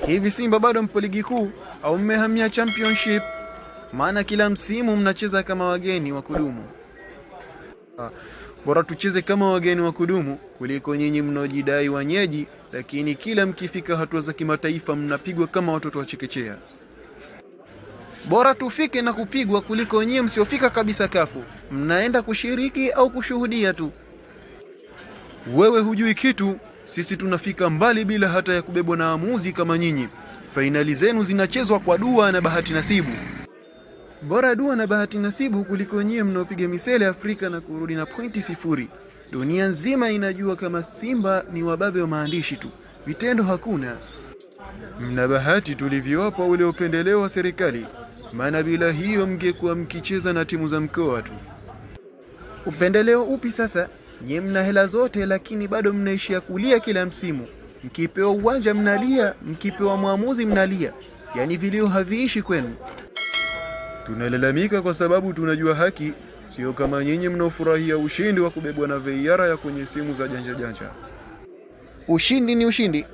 Hivi Simba bado mpo ligi kuu au mmehamia championship? Maana kila msimu mnacheza kama wageni wa kudumu. Bora tucheze kama wageni wa kudumu kuliko nyinyi mnaojidai wenyeji, lakini kila mkifika hatua za kimataifa mnapigwa kama watoto wa chekechea. Bora tufike na kupigwa kuliko nyinyi msiofika kabisa kafu. Mnaenda kushiriki au kushuhudia tu. Wewe hujui kitu, sisi tunafika mbali bila hata ya kubebwa na amuzi kama nyinyi. Fainali zenu zinachezwa kwa dua na bahati nasibu. Bora dua na bahati nasibu kuliko nyinyi mnaopiga misele Afrika na kurudi na pointi 0. Dunia nzima inajua kama Simba ni wababe wa maandishi tu, vitendo hakuna. Mna bahati tulivyowapa ule upendeleo wa serikali, maana bila hiyo mngekuwa mkicheza na timu za mkoa tu. Upendeleo upi sasa? Nyinyi mna hela zote lakini bado mnaishia kulia kila msimu. Mkipewa uwanja mnalia, mkipewa mwamuzi mnalia. Yaani vilio haviishi kwenu. Tunalalamika kwa sababu tunajua haki, sio kama nyinyi mnaofurahia ushindi wa kubebwa na VAR ya kwenye simu za janja. Ushindi ni ushindi,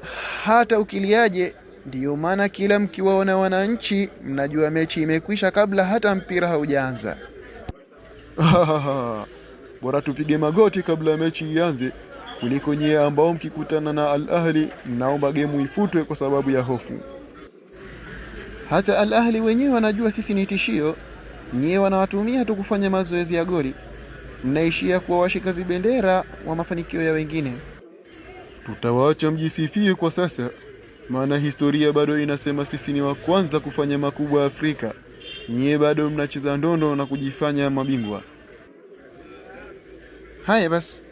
hata ukiliaje. Ndiyo maana kila mkiwaona wananchi mnajua mechi imekwisha kabla hata mpira haujaanza. Bora tupige magoti kabla mechi ianze kuliko nyie ambao mkikutana na Al Ahli mnaomba gemu ifutwe kwa sababu ya hofu. Hata Al Ahli wenyewe wanajua sisi ni tishio. Nyie wanawatumia tu kufanya mazoezi ya goli. Mnaishia kuwa washika vibendera wa mafanikio ya wengine. Tutawaacha mjisifie kwa sasa, maana historia bado inasema sisi ni wa kwanza kufanya makubwa Afrika. Nyie bado mnacheza ndondo na kujifanya mabingwa. Haya basi,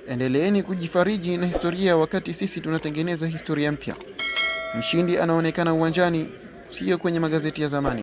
endeleeni kujifariji na historia wakati sisi tunatengeneza historia mpya. Mshindi anaonekana uwanjani, sio kwenye magazeti ya zamani.